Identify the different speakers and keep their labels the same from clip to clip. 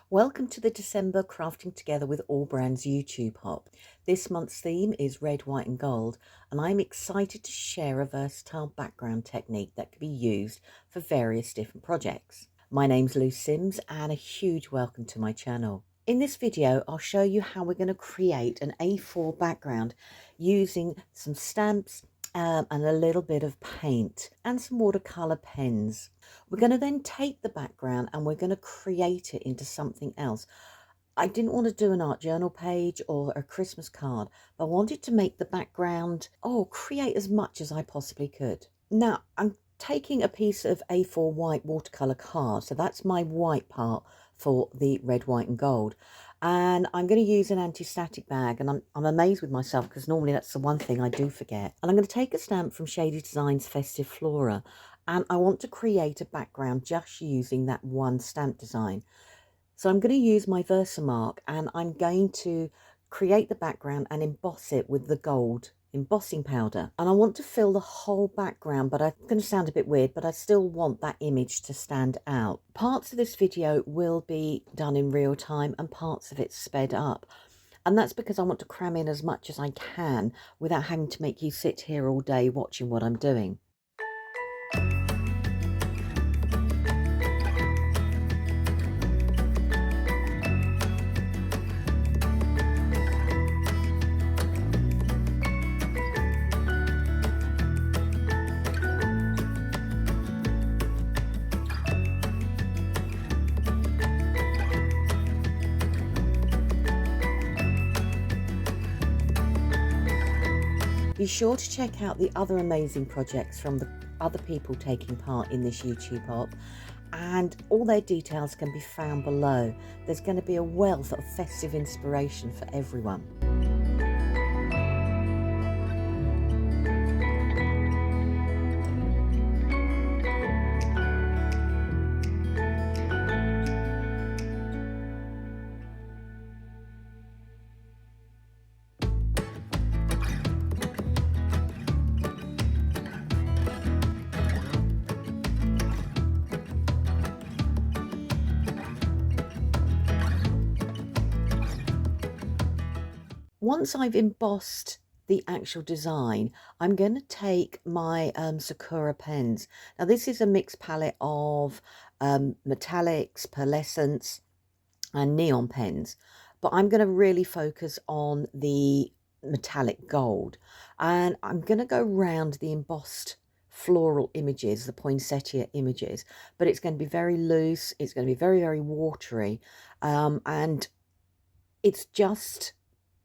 Speaker 1: Welcome to the December Crafting Together with All Brands YouTube hop. This month's theme is red, white and gold, and I'm excited to share a versatile background technique that can be used for various different projects. My name's Lou Sims and a huge welcome to my channel. In this video, I'll show you how we're going to create an A4 background using some stamps and a little bit of paint and some watercolor pens. We're going to then take the background and we're going to create it into something else. I didn't want to do an art journal page or a Christmas card, but I wanted to make the background, create as much as I possibly could. Now, I'm taking a piece of A4 white watercolor card, so that's my white part for the red, white and gold. And I'm going to use an anti-static bag, and I'm amazed with myself because normally that's the one thing I do forget. And I'm going to take a stamp from Shady Designs Festive Flora, and I want to create a background just using that one stamp design. So I'm going to use my VersaMark and I'm going to create the background and emboss it with the gold embossing powder. And I want to fill the whole background, but it's going to sound a bit weird, but I still want that image to stand out. Parts of this video will be done in real time and parts of it sped up. And that's because I want to cram in as much as I can without having to make you sit here all day watching what I'm doing. Be sure to check out the other amazing projects from the other people taking part in this YouTube hop, and all their details can be found below. There's going to be a wealth of festive inspiration for everyone. Once I've embossed the actual design, I'm going to take my Sakura pens. Now this is a mixed palette of metallics, pearlescents and neon pens, but I'm going to really focus on the metallic gold, and I'm going to go round the embossed floral images, the poinsettia images, but it's going to be very loose, it's going to be very, very watery, and it's just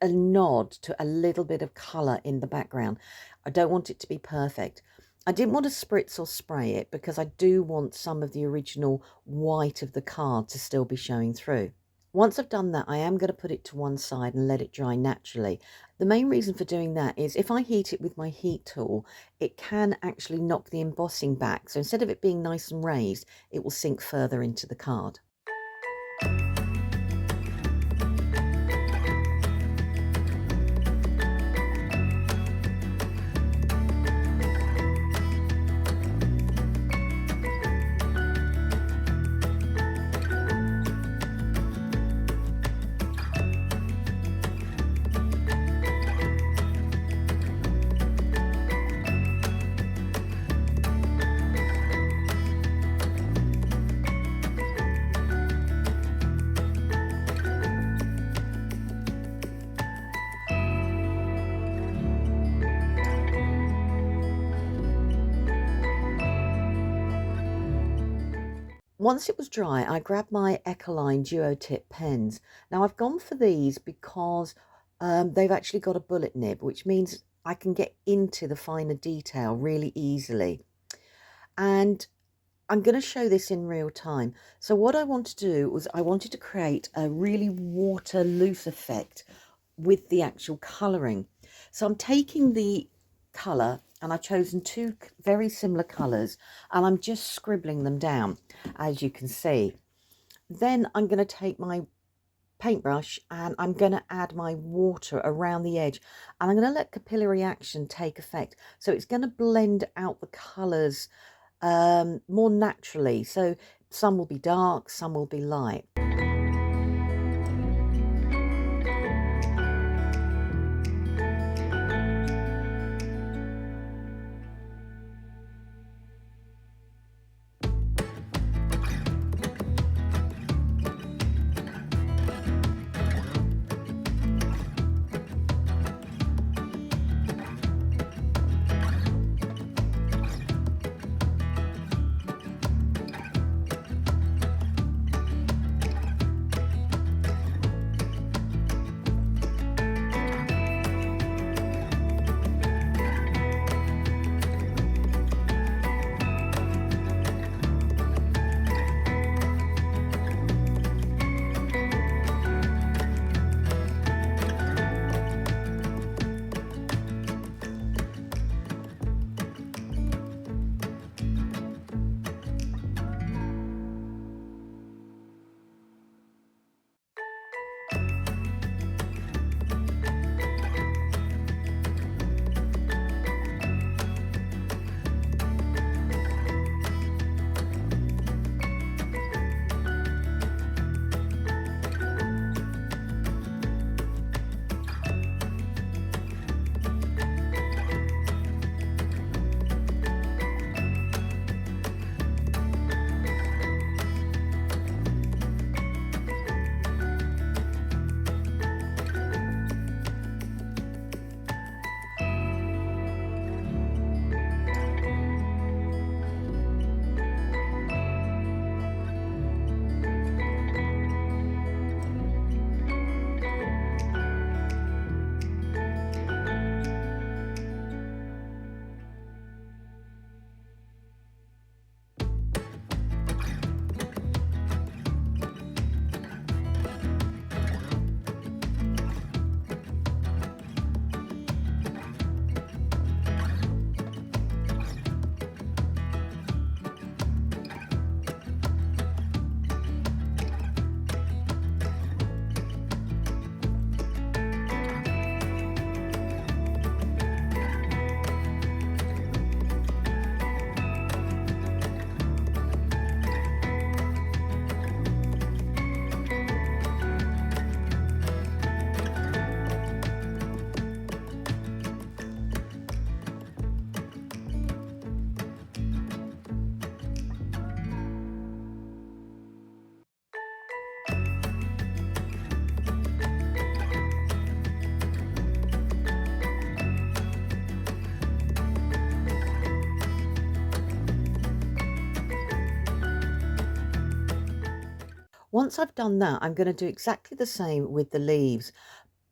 Speaker 1: a nod to a little bit of colour in the background. I don't want it to be perfect. I didn't want to spritz or spray it because I do want some of the original white of the card to still be showing through. Once I've done that, I am going to put it to one side and let it dry naturally. The main reason for doing that is if I heat it with my heat tool, it can actually knock the embossing back. So instead of it being nice and raised, it will sink further into the card. Once it was dry, I grabbed my Ecoline Duo Tip pens. Now I've gone for these because they've actually got a bullet nib, which means I can get into the finer detail really easily. And I'm going to show this in real time. So what I want to do was I wanted to create a really water loose effect with the actual colouring. So I'm taking the colour and I've chosen two very similar colours and I'm just scribbling them down, as you can see. Then I'm going to take my paintbrush and I'm going to add my water around the edge, and I'm going to let capillary action take effect. So it's going to blend out the colours more naturally. So some will be dark, some will be light. Once I've done that, I'm going to do exactly the same with the leaves.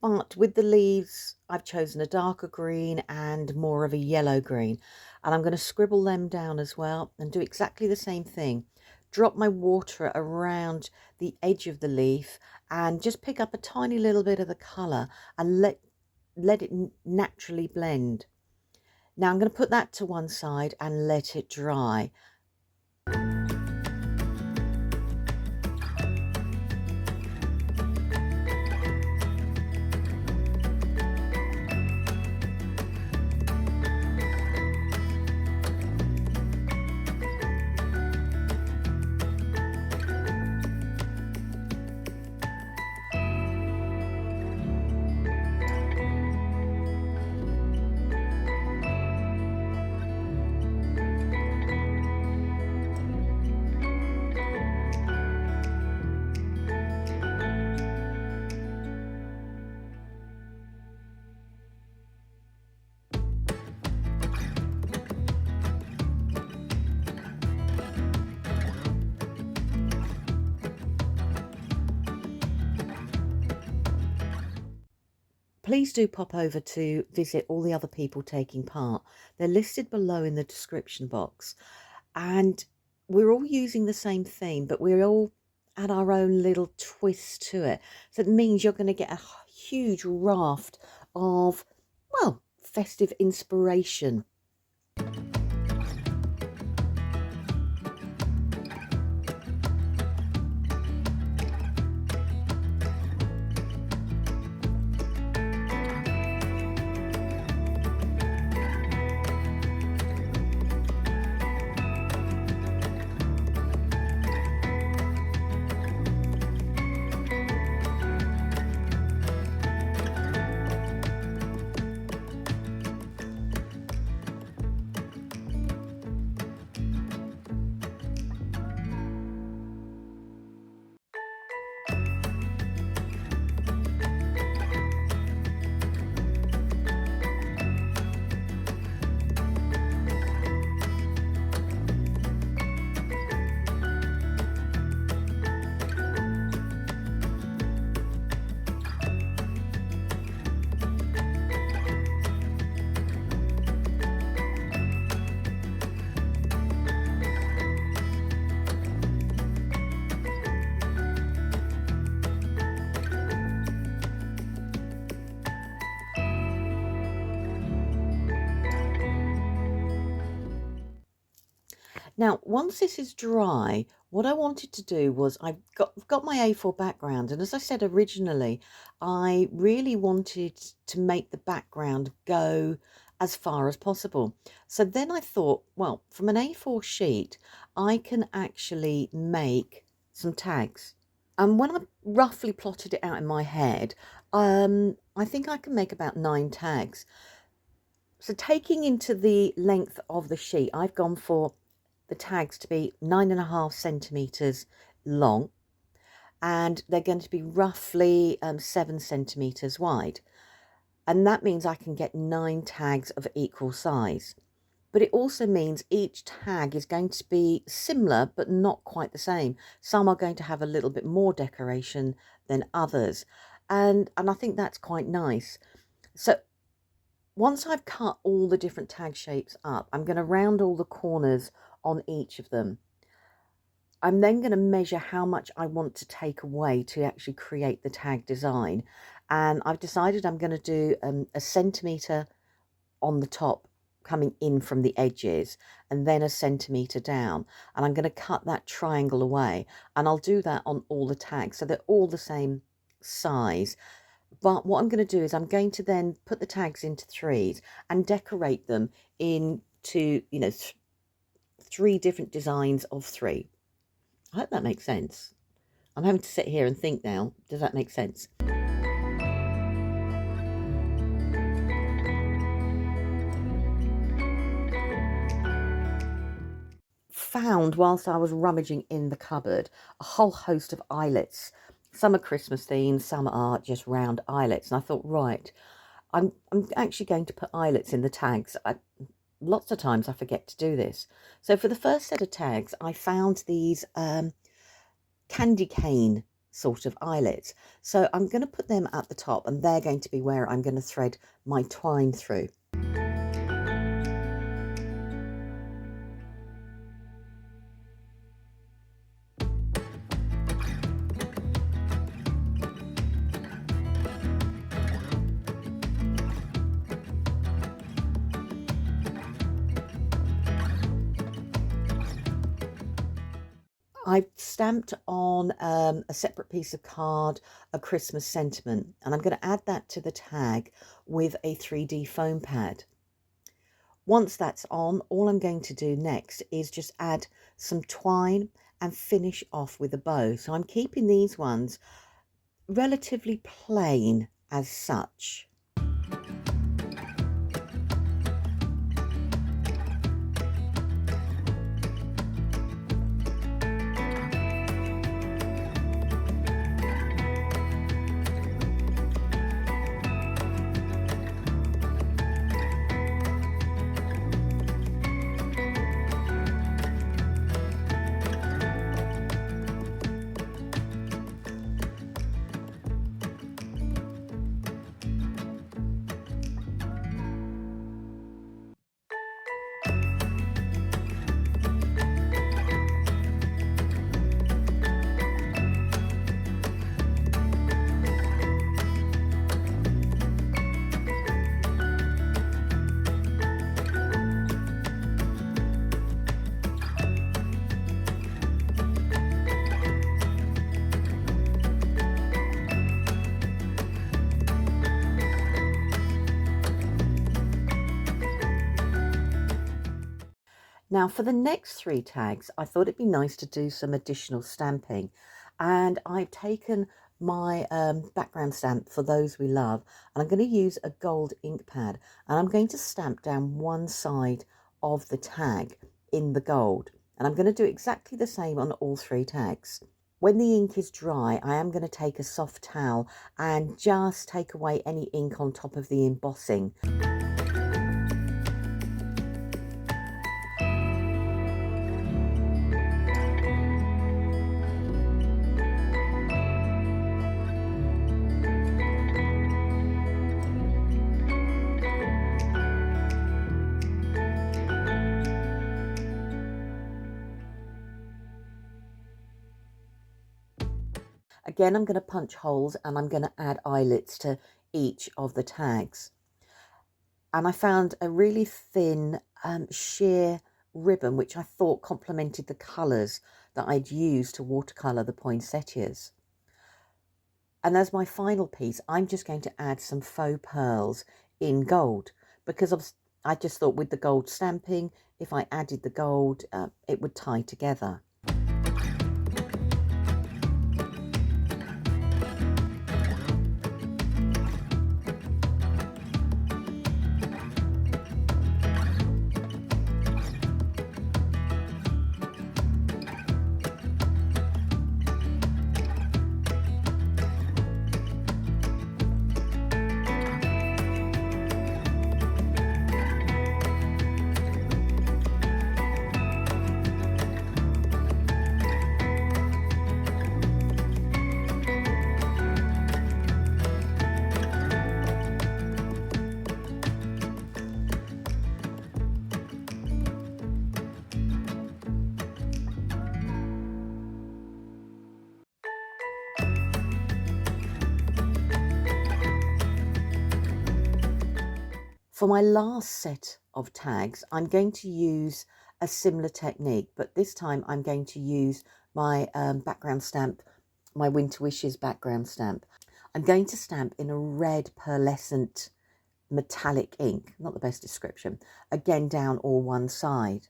Speaker 1: But with the leaves, I've chosen a darker green and more of a yellow green. And I'm going to scribble them down as well and do exactly the same thing. Drop my water around the edge of the leaf and just pick up a tiny little bit of the colour and let it naturally blend. Now I'm going to put that to one side and let it dry. Please do pop over to visit all the other people taking part. They're listed below in the description box. And we're all using the same theme, but we're all add our own little twist to it. So it means you're going to get a huge raft of, well, festive inspiration. Now, once this is dry, what I wanted to do was I've got my A4 background, and as I said originally, I really wanted to make the background go as far as possible. So then I thought, well, from an A4 sheet, I can actually make some tags. And when I roughly plotted it out in my head, I think I can make about 9 tags. So taking into the length of the sheet, I've gone for the tags to be 9.5 centimeters long, and they're going to be roughly 7 centimeters wide. And that means I can get 9 tags of equal size. But it also means each tag is going to be similar, but not quite the same. Some are going to have a little bit more decoration than others. And I think that's quite nice. So once I've cut all the different tag shapes up, I'm going to round all the corners on each of them. I'm then going to measure how much I want to take away to actually create the tag design. And I've decided I'm going to do a centimetre on the top coming in from the edges, and then a centimetre down. And I'm going to cut that triangle away. And I'll do that on all the tags, so they're all the same size. But what I'm going to do is I'm going to then put the tags into 3s and decorate them into, 3 different designs of 3. I hope that makes sense. I'm having to sit here and think now. Does that make sense? Found whilst I was rummaging in the cupboard a whole host of eyelets. Some are Christmas themed, some are just round eyelets. And I thought, right, I'm actually going to put eyelets in the tags. Lots of times I forget to do this. So for the first set of tags, I found these candy cane sort of eyelets. So I'm going to put them at the top, and they're going to be where I'm going to thread my twine through. I've stamped on a separate piece of card a Christmas sentiment, and I'm going to add that to the tag with a 3D foam pad. Once that's on, all I'm going to do next is just add some twine and finish off with a bow. So I'm keeping these ones relatively plain as such. Now for the next 3 tags, I thought it'd be nice to do some additional stamping, and I've taken my background stamp for Those We Love, and I'm going to use a gold ink pad, and I'm going to stamp down one side of the tag in the gold, and I'm going to do exactly the same on all 3 tags. When the ink is dry, I am going to take a soft towel and just take away any ink on top of the embossing. Again, I'm going to punch holes and I'm going to add eyelets to each of the tags. And I found a really thin sheer ribbon, which I thought complemented the colours that I'd used to watercolour the poinsettias. And as my final piece, I'm just going to add some faux pearls in gold, because I just thought with the gold stamping, if I added the gold, it would tie together. For my last set of tags, I'm going to use a similar technique, but this time I'm going to use my background stamp, my Winter Wishes background stamp. I'm going to stamp in a red pearlescent metallic ink, not the best description, again down all one side.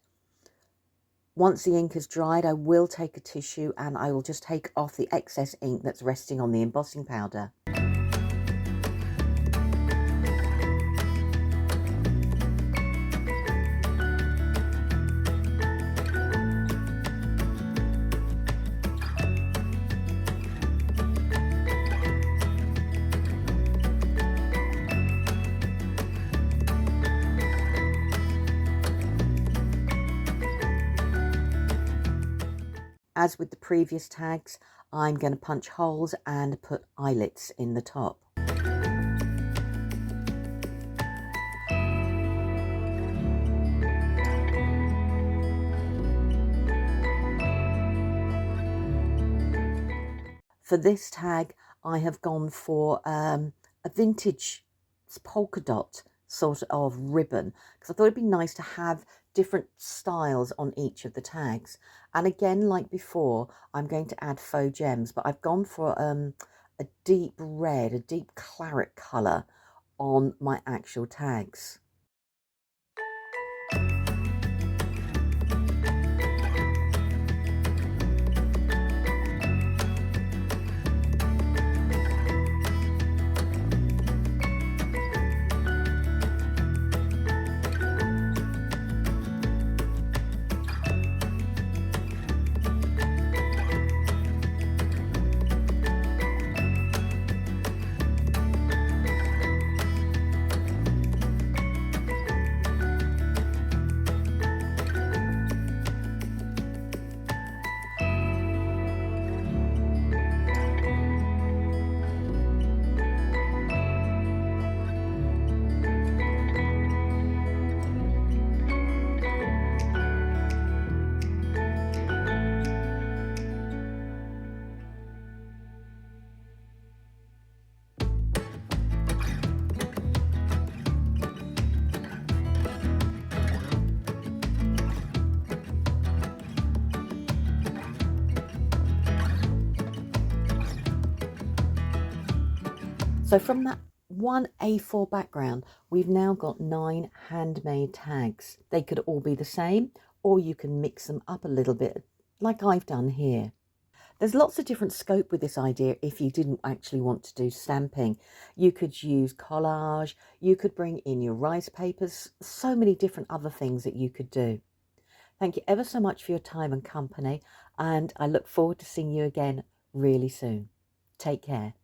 Speaker 1: Once the ink has dried, I will take a tissue and I will just take off the excess ink that's resting on the embossing powder. As with the previous tags, I'm going to punch holes and put eyelets in the top. For this tag, I have gone for a vintage polka dot sort of ribbon, because I thought it'd be nice to have different styles on each of the tags. And again, like before, I'm going to add faux gems, but I've gone for a deep red, a deep claret colour on my actual tags. So from that one A4 background, we've now got 9 handmade tags. They could all be the same, or you can mix them up a little bit, like I've done here. There's lots of different scope with this idea if you didn't actually want to do stamping. You could use collage, you could bring in your rice papers, so many different other things that you could do. Thank you ever so much for your time and company, and I look forward to seeing you again really soon. Take care.